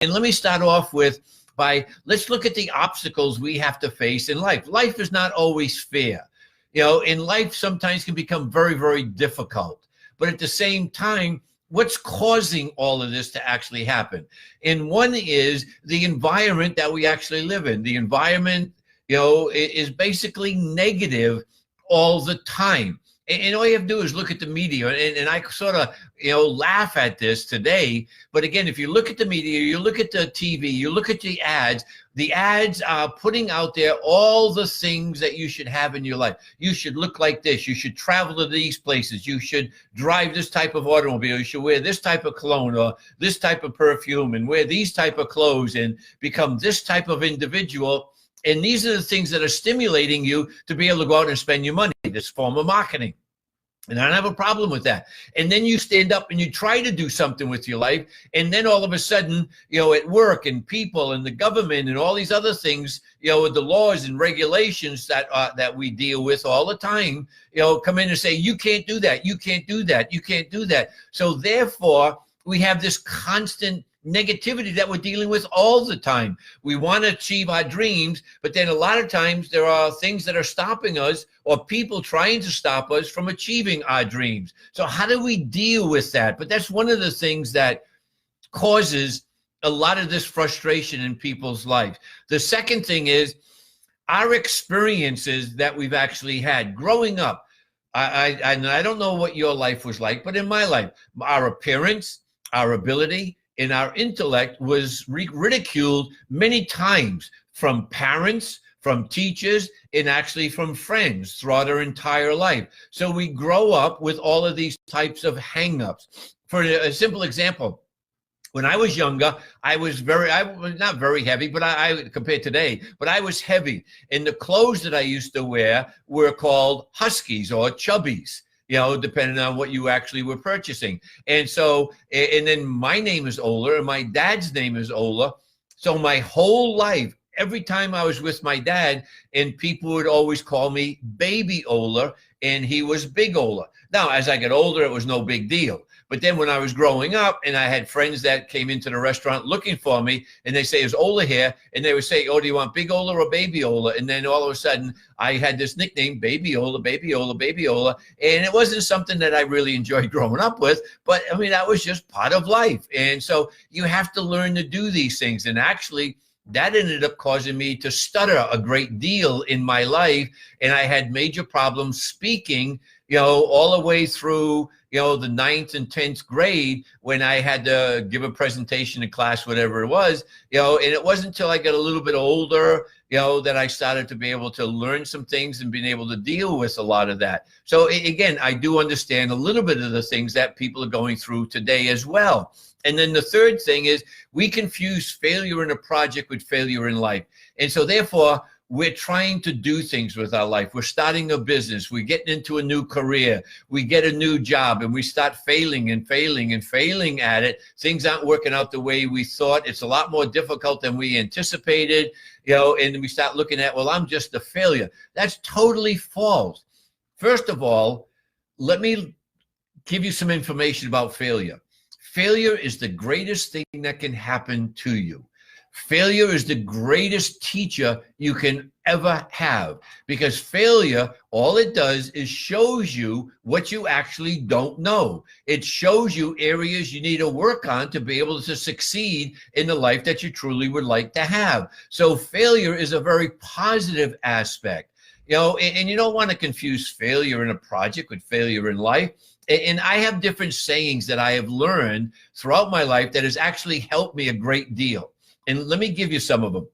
And let me start off with let's look at the obstacles we have to face in life. Life is not always fair. In life sometimes can become very, very difficult. But at the same time, what's causing all of this to actually happen? And one is the environment that we actually live in. The environment, is basically negative all the time. And all you have to do is look at the media. And I sort of, laugh at this today. But again, if you look at the media, you look at the TV, you look at the ads are putting out there all the things that you should have in your life. You should look like this. You should travel to these places. You should drive this type of automobile. You should wear this type of cologne or this type of perfume and wear these type of clothes and become this type of individual. And these are the things that are stimulating you to be able to go out and spend your money, this form of marketing. And I don't have a problem with that. And then you stand up and you try to do something with your life. And then all of a sudden, at work and people and the government and all these other things, with the laws and regulations that we deal with all the time, come in and say, you can't do that. You can't do that. You can't do that. So therefore, we have this constant negativity that we're dealing with all the time. We want to achieve our dreams, but then a lot of times there are things that are stopping us or people trying to stop us from achieving our dreams. So how do we deal with that? But that's one of the things that causes a lot of this frustration in people's lives. The second thing is our experiences that we've actually had growing up. I don't know what your life was like, but in my life, our appearance, our ability, and our intellect was ridiculed many times from parents, from teachers, and actually from friends throughout our entire life. So we grow up with all of these types of hang-ups. For a simple example, when I was younger, I was not very heavy, but I compared today, but I was heavy. And the clothes that I used to wear were called huskies or chubbies, depending on what you actually were purchasing. And so, and then my name is Ola and my dad's name is Ola. So my whole life, every time I was with my dad, and people would always call me Baby Ola, and he was Big Ola. Now, as I got older, it was no big deal. But then when I was growing up and I had friends that came into the restaurant looking for me and they say, is Ola here? And they would say, oh, do you want Big Ola or Baby Ola? And then all of a sudden I had this nickname, Baby Ola, Baby Ola, Baby Ola. And it wasn't something that I really enjoyed growing up with, but I mean, that was just part of life. And so you have to learn to do these things. And actually, that ended up causing me to stutter a great deal in my life. And I had major problems speaking, all the way through, the 9th and 10th grade when I had to give a presentation in class, whatever it was, and it wasn't until I got a little bit older, that I started to be able to learn some things and being able to deal with a lot of that. So again, I do understand a little bit of the things that people are going through today as well. And then the third thing is we confuse failure in a project with failure in life. And so therefore, we're trying to do things with our life. We're starting a business. We're getting into a new career. We get a new job and we start failing and failing and failing at it. Things aren't working out the way we thought. It's a lot more difficult than we anticipated, and we start looking at, well, I'm just a failure. That's totally false. First of all, let me give you some information about failure. Failure is the greatest thing that can happen to you. Failure is the greatest teacher you can ever have, because failure, all it does is shows you what you actually don't know. It shows you areas you need to work on to be able to succeed in the life that you truly would like to have. So failure is a very positive aspect, and you don't want to confuse failure in a project with failure in life. And I have different sayings that I have learned throughout my life that has actually helped me a great deal. And let me give you some of them.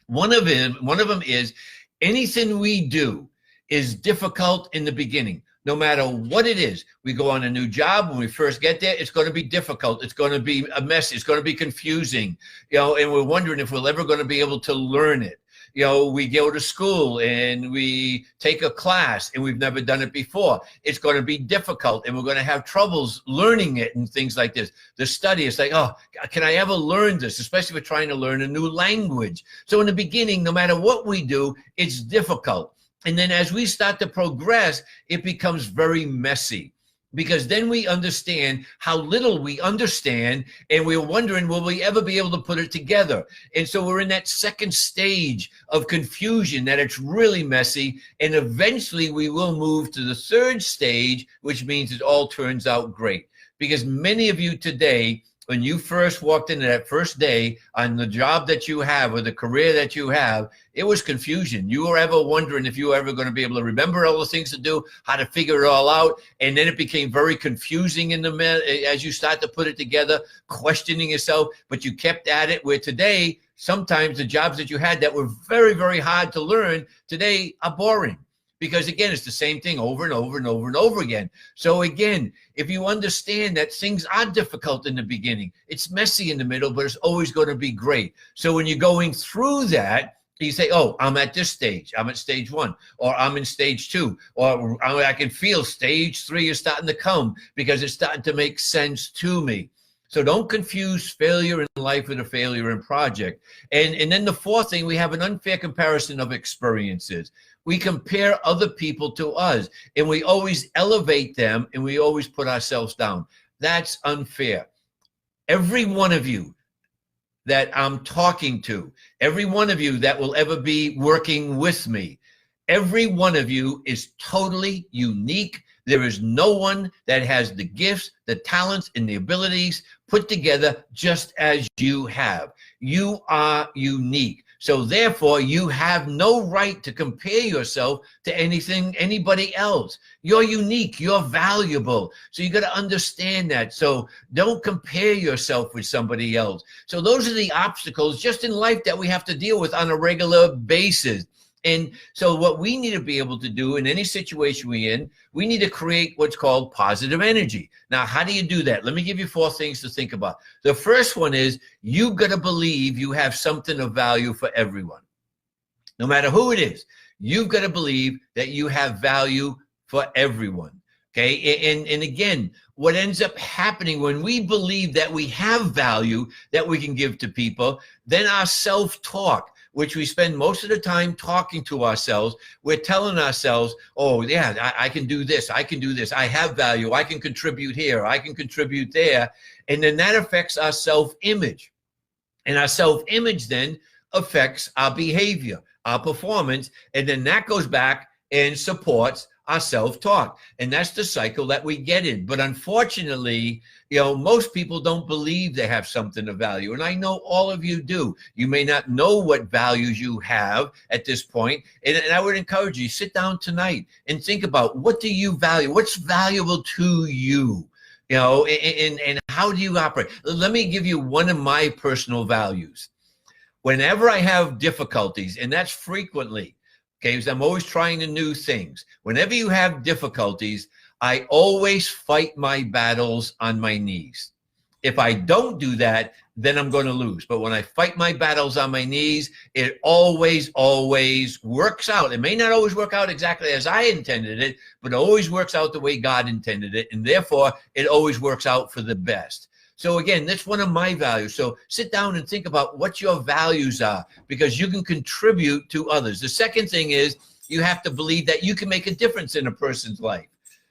One of them is, anything we do is difficult in the beginning. No matter what it is, we go on a new job. When we first get there, it's going to be difficult. It's going to be a mess. It's going to be confusing, and we're wondering if we're ever going to be able to learn it. We go to school and we take a class and we've never done it before. It's going to be difficult and we're going to have troubles learning it and things like this. The study is like, oh, can I ever learn this? Especially if we're trying to learn a new language. So in the beginning, no matter what we do, it's difficult. And then as we start to progress, it becomes very messy. because then we understand how little we understand, and we're wondering, will we ever be able to put it together? And so we're in that second stage of confusion, that it's really messy, and eventually we will move to the third stage, which means it all turns out great. Because many of you today, when you first walked into that first day on the job that you have or the career that you have, it was confusion. You were ever wondering if you were ever going to be able to remember all the things to do, how to figure it all out. And then it became very confusing in the as you start to put it together, questioning yourself, but you kept at it. Where today, sometimes the jobs that you had that were very, very hard to learn today are boring. Because again, it's the same thing over and over and over and over again. So again, if you understand that things are difficult in the beginning, it's messy in the middle, but it's always going to be great. So when you're going through that, you say, oh, I'm at this stage. I'm at stage 1, or I'm in stage 2, or I can feel stage 3 is starting to come because it's starting to make sense to me. So don't confuse failure in life with a failure in project. And then the fourth thing, we have an unfair comparison of experiences. We compare other people to us, and we always elevate them, and we always put ourselves down. That's unfair. Every one of you that I'm talking to, every one of you that will ever be working with me, every one of you is totally unique. There is no one that has the gifts, the talents, and the abilities put together just as you have. You are unique. So therefore, you have no right to compare yourself to anybody else. You're unique. You're valuable. So you got to understand that. So don't compare yourself with somebody else. So those are the obstacles just in life that we have to deal with on a regular basis. And so what we need to be able to do in any situation we're in, we need to create what's called positive energy. Now, how do you do that? Let me give you 4 things to think about. The first one is you've got to believe you have something of value for everyone. No matter who it is, you've got to believe that you have value for everyone. Okay. And again, what ends up happening when we believe that we have value that we can give to people, then our self-talk, which we spend most of the time talking to ourselves, we're telling ourselves, oh, yeah, I can do this. I can do this. I have value. I can contribute here. I can contribute there. And then that affects our self-image. And our self-image then affects our behavior, our performance. And then that goes back and supports our self-talk. And that's the cycle that we get in. But unfortunately, most people don't believe they have something of value. And I know all of you do. You may not know what values you have at this point. And I would encourage you, sit down tonight and think about, what do you value? What's valuable to you? And how do you operate? Let me give you one of my personal values. Whenever I have difficulties, and that's frequently, okay, because I'm always trying the new things. Whenever you have difficulties, I always fight my battles on my knees. If I don't do that, then I'm going to lose. But when I fight my battles on my knees, it always, always works out. It may not always work out exactly as I intended it, but it always works out the way God intended it. And therefore, it always works out for the best. So again, that's one of my values. So sit down and think about what your values are, because you can contribute to others. The second thing is you have to believe that you can make a difference in a person's life.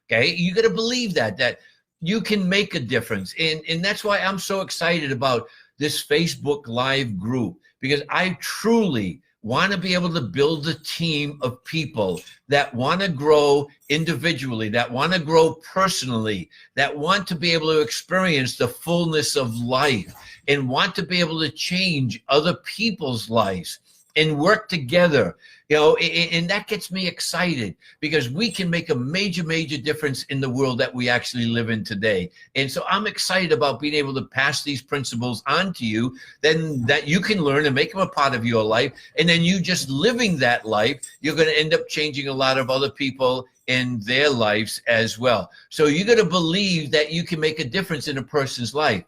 Okay, you got to believe that you can make a difference. And that's why I'm so excited about this Facebook Live group, because I truly want to be able to build a team of people that want to grow individually, that want to grow personally, that want to be able to experience the fullness of life and want to be able to change other people's lives and work together, and that gets me excited, because we can make a major, major difference in the world that we actually live in today. And so I'm excited about being able to pass these principles on to you, then that you can learn and make them a part of your life. And then you just living that life, you're going to end up changing a lot of other people in their lives as well. So you got to believe that you can make a difference in a person's life.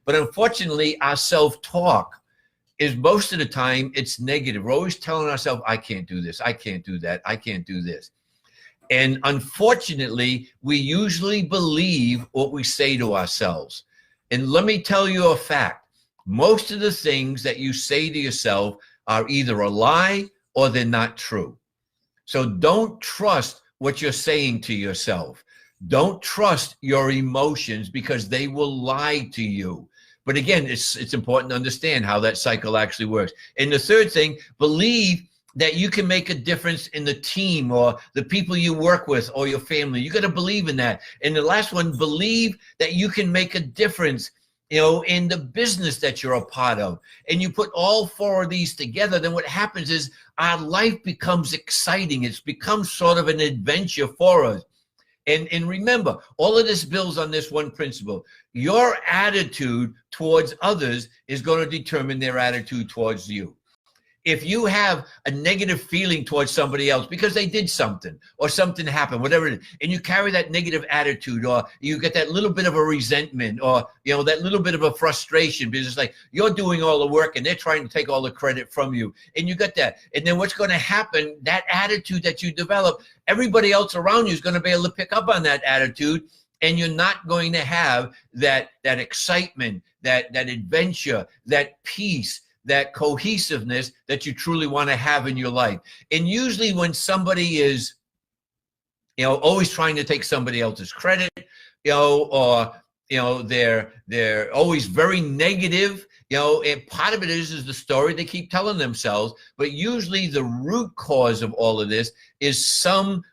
But unfortunately, our self-talk is most of the time it's negative. We're always telling ourselves, I can't do this, I can't do that, I can't do this. And unfortunately, we usually believe what we say to ourselves. And let me tell you a fact. Most of the things that you say to yourself are either a lie or they're not true. So don't trust what you're saying to yourself. Don't trust your emotions because they will lie to you. But again, it's important to understand how that cycle actually works. And the third thing, believe that you can make a difference in the team or the people you work with or your family. You got to believe in that. And the last one, believe that you can make a difference, in the business that you're a part of. And you put all four of these together, then what happens is our life becomes exciting. It's become sort of an adventure for us. And remember, all of this builds on this one principle. Your attitude towards others is going to determine their attitude towards you. If you have a negative feeling towards somebody else because they did something or something happened, whatever it is, and you carry that negative attitude, or you get that little bit of a resentment, or that little bit of a frustration because it's like you're doing all the work and they're trying to take all the credit from you, and you got that. And then what's going to happen, that attitude that you develop, everybody else around you is going to be able to pick up on that attitude, and you're not going to have that excitement, that adventure, that peace, that cohesiveness that you truly want to have in your life. And usually when somebody is, always trying to take somebody else's credit, or, they're always very negative, and part of it is the story they keep telling themselves. But usually the root cause of all of this is some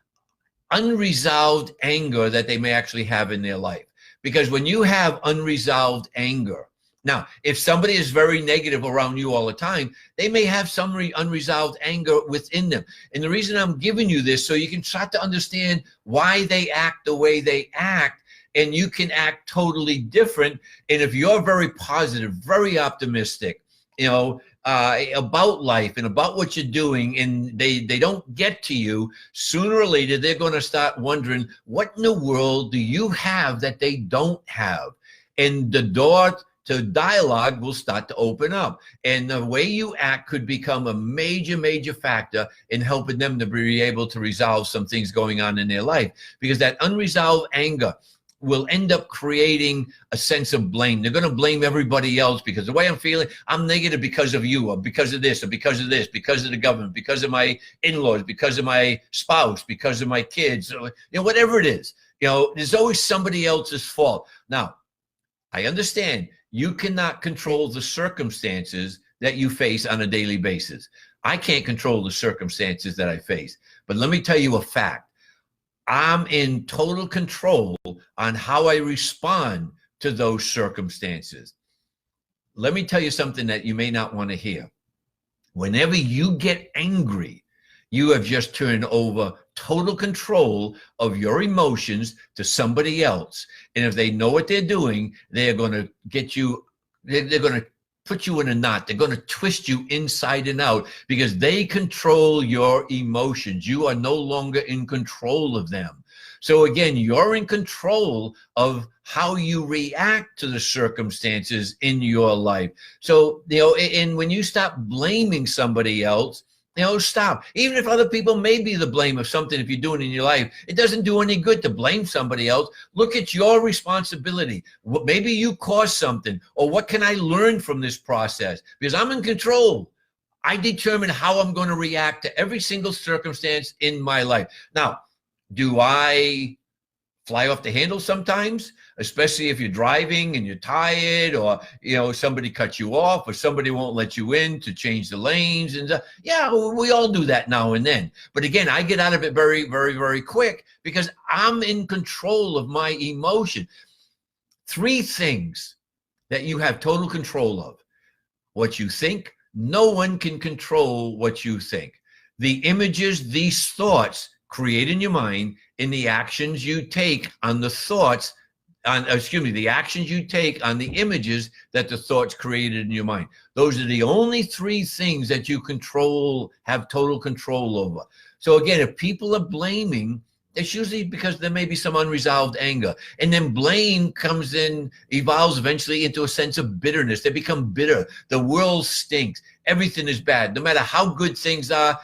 unresolved anger that they may actually have in their life. Because when you have unresolved anger, now, if somebody is very negative around you all the time, they may have some unresolved anger within them. And the reason I'm giving you this, so you can start to understand why they act the way they act, and you can act totally different. And if you're very positive, very optimistic, about life and about what you're doing, and they don't get to you, sooner or later, they're going to start wondering, what in the world do you have that they don't have? And the door to dialogue will start to open up. And the way you act could become a major, major factor in helping them to be able to resolve some things going on in their life. Because that unresolved anger will end up creating a sense of blame. They're going to blame everybody else because the way I'm feeling, I'm negative because of you, or because of this, or because of this, because of the government, because of my in-laws, because of my spouse, because of my kids, or, whatever it is. There's always somebody else's fault. Now, I understand you cannot control the circumstances that you face on a daily basis. I can't control the circumstances that I face. But let me tell you a fact. I'm in total control on how I respond to those circumstances. Let me tell you something that you may not want to hear. Whenever you get angry, you have just turned over total control of your emotions to somebody else. And if they know what they're doing, they're going to get you, they're going to put you in a knot. They're going to twist you inside and out because they control your emotions. You are no longer in control of them. So again, you're in control of how you react to the circumstances in your life. So, and when you stop blaming somebody else, stop. Even if other people may be the blame of something, if you're doing in your life, it doesn't do any good to blame somebody else. Look at your responsibility. Maybe you caused something, or what can I learn from this process? Because I'm in control. I determine how I'm going to react to every single circumstance in my life. Now, do I fly off the handle sometimes, especially if you're driving and you're tired, or somebody cuts you off, or somebody won't let you in to change the lanes, and yeah, we all do that now and then. But again, I get out of it very, very, very quick because I'm in control of my emotion. 3 things that you have total control of: what you think. No one can control what you think. The images, these thoughts create in your mind, and the actions you take on the thoughts, the actions you take on the images that the thoughts created in your mind. Those are the only 3 things that you have total control over. So again, if people are blaming, it's usually because there may be some unresolved anger. And then blame comes in, evolves eventually into a sense of bitterness. They become bitter. The world stinks. Everything is bad. No matter how good things are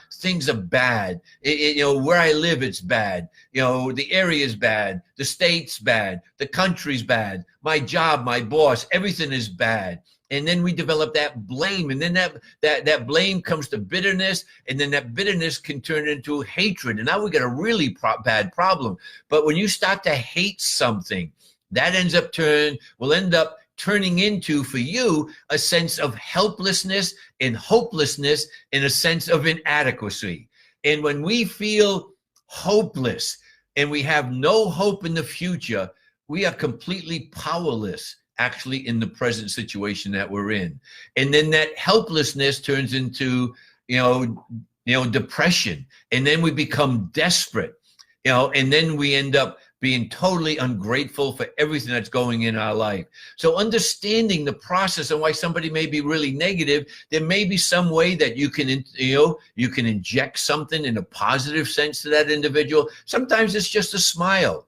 bad. Where I live, it's bad. The area is bad. The state's bad. The country's bad. My job, my boss, everything is bad. And then we develop that blame, and then that blame comes to bitterness, and then that bitterness can turn into hatred. And now we got a really bad problem. But when you start to hate something, that will end up turning into, for you, a sense of helplessness and hopelessness, and a sense of inadequacy. And when we feel hopeless and we have no hope in the future, we are completely powerless actually in the present situation that we're in. And then that helplessness turns into, depression. And then we become desperate, and then we end up being totally ungrateful for everything that's going in our life. So understanding the process and why somebody may be really negative, there may be some way that you can inject something in a positive sense to that individual. Sometimes it's just a smile.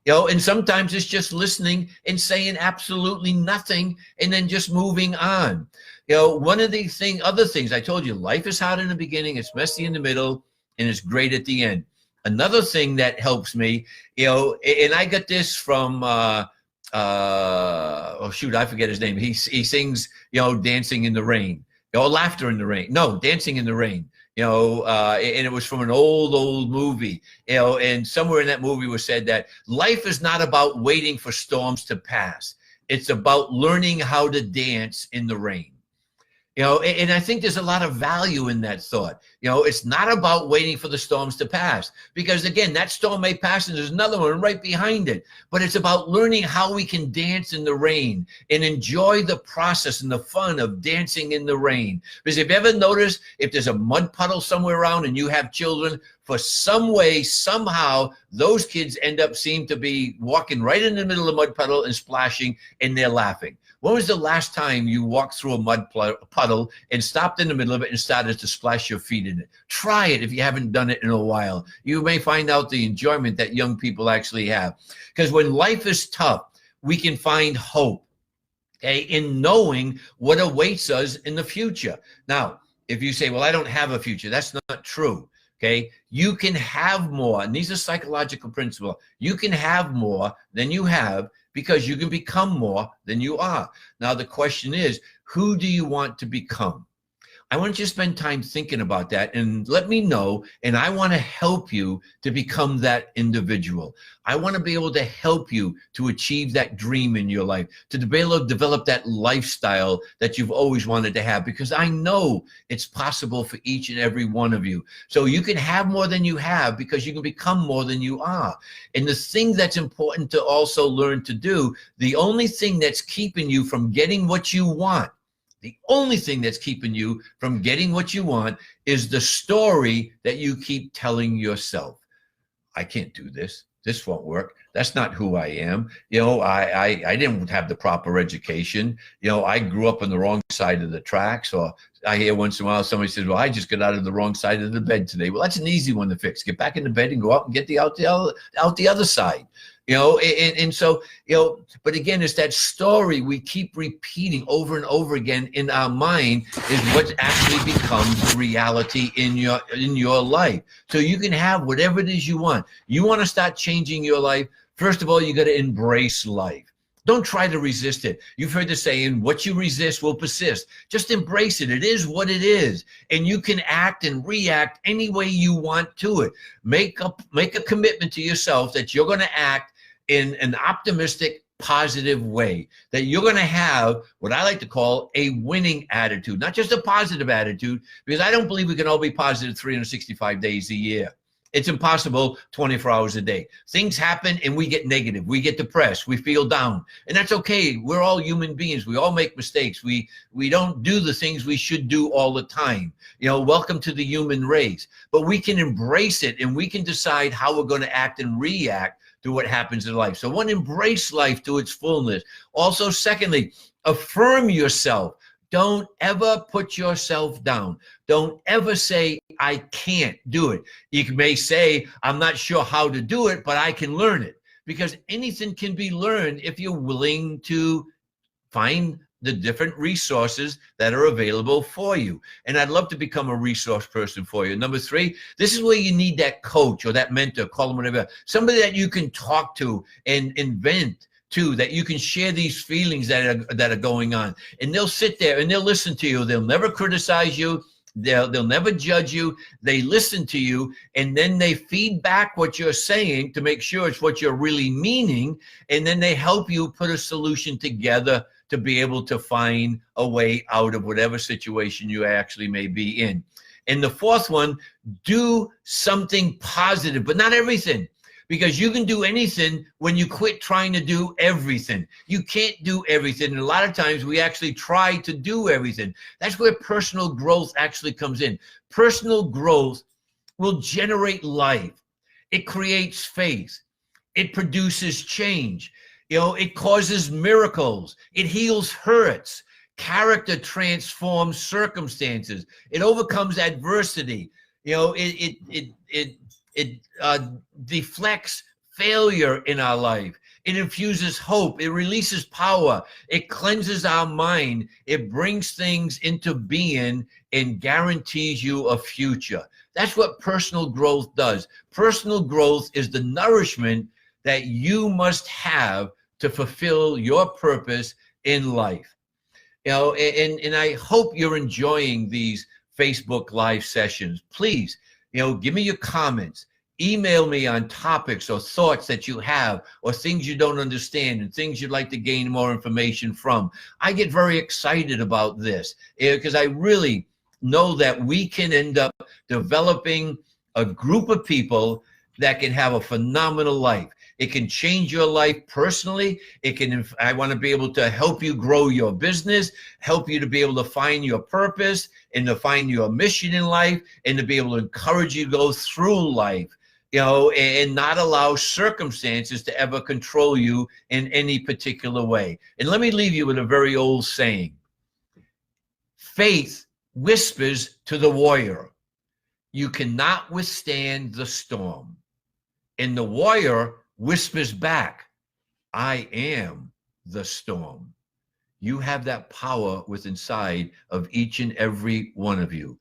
And sometimes it's just listening and saying absolutely nothing and then just moving on. One of the other things I told you, life is hard in the beginning, it's messy in the middle, and it's great at the end. Another thing that helps me, and I got this from, I forget his name. He sings, Dancing in the Rain, Laughter in the Rain. No, Dancing in the Rain. And it was from an old movie, and somewhere in that movie was said that life is not about waiting for storms to pass. It's about learning how to dance in the rain. And I think there's a lot of value in that thought. It's not about waiting for the storms to pass, because again, that storm may pass and there's another one right behind it. But it's about learning how we can dance in the rain and enjoy the process and the fun of dancing in the rain. Because if you ever notice, if there's a mud puddle somewhere around and you have children, for some way, somehow, those kids seem to be walking right in the middle of the mud puddle and splashing, and they're laughing. When was the last time you walked through a mud puddle and stopped in the middle of it and started to splash your feet in it? Try it if you haven't done it in a while. You may find out the enjoyment that young people actually have. Because when life is tough, we can find hope, in knowing what awaits us in the future. Now, if you say, well, I don't have a future, that's not true. Okay, you can have more, and these are psychological principles. You can have more than you have because you can become more than you are. Now, the question is, who do you want to become? I want you to spend time thinking about that and let me know, and I want to help you to become that individual. I want to be able to help you to achieve that dream in your life, to be able to develop that lifestyle that you've always wanted to have, because I know it's possible for each and every one of you. So you can have more than you have because you can become more than you are. And the thing that's important to also learn to do, the only thing that's keeping you from getting what you want, the only thing that's keeping you from getting what you want is the story that you keep telling yourself. I can't do this. This won't work. That's not who I am. I didn't have the proper education. I grew up on the wrong side of the tracks. Or I hear once in a while somebody says, well, I just got out of the wrong side of the bed today. Well, that's an easy one to fix. Get back in the bed and go out and get out the other side. So, but again, it's that story we keep repeating over and over again in our mind is what actually becomes reality in your life. So you can have whatever it is you want. You want to start changing your life. First of all, you got to embrace life. Don't try to resist it. You've heard the saying, what you resist will persist. Just embrace it. It is what it is. And you can act and react any way you want to it. Make a commitment to yourself that you're going to act in an optimistic, positive way, that you're going to have what I like to call a winning attitude, not just a positive attitude, because I don't believe we can all be positive 365 days a year. It's impossible 24 hours a day. Things happen and we get negative. We get depressed. We feel down. And that's okay. We're all human beings. We all make mistakes. We don't do the things we should do all the time. Welcome to the human race. But we can embrace it and we can decide how we're going to act and react to what happens in life. So one, embrace life to its fullness. Also, secondly, affirm yourself. Don't ever put yourself down. Don't ever say, I can't do it. You may say, I'm not sure how to do it, but I can learn it. Because anything can be learned if you're willing to find the different resources that are available for you. And I'd love to become a resource person for you. Number three, this is where you need that coach or that mentor, call them whatever, somebody that you can talk to and vent too, that you can share these feelings that are going on, and they'll sit there and they'll listen to you. They'll never criticize you. They'll never judge you. They listen to you, and then they feed back what you're saying to make sure it's what you're really meaning, and then they help you put a solution together to be able to find a way out of whatever situation you actually may be in. And the fourth one, do something positive, but not everything. Because you can do anything when you quit trying to do everything. You can't do everything. And a lot of times we actually try to do everything. That's where personal growth actually comes in. Personal growth will generate life. It creates faith. It produces change. It causes miracles. It heals hurts. Character transforms circumstances. It overcomes adversity. It deflects failure in our life. It infuses hope. It releases power. It cleanses our mind. It brings things into being and guarantees you a future. That's what personal growth does. Personal growth is the nourishment that you must have to fulfill your purpose in life. And I hope you're enjoying these Facebook Live sessions. Please, give me your comments. Email me on topics or thoughts that you have, or things you don't understand and things you'd like to gain more information from. I get very excited about this because I really know that we can end up developing a group of people that can have a phenomenal life. It can change your life personally. I want to be able to help you grow your business, help you to be able to find your purpose and to find your mission in life, and to be able to encourage you to go through life, and not allow circumstances to ever control you in any particular way. And let me leave you with a very old saying. Faith whispers to the warrior, you cannot withstand the storm. And the warrior whispers back, I am the storm. You have that power within inside of each and every one of you.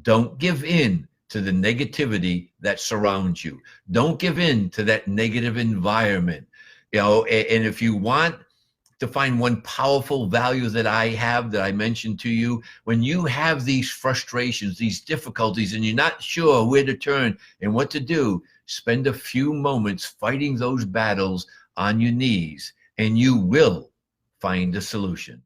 Don't give in to the negativity that surrounds you. Don't give in to that negative environment. And if you want to find one powerful value that I mentioned to you, when you have these frustrations, these difficulties, and you're not sure where to turn and what to do, spend a few moments fighting those battles on your knees, and you will find a solution.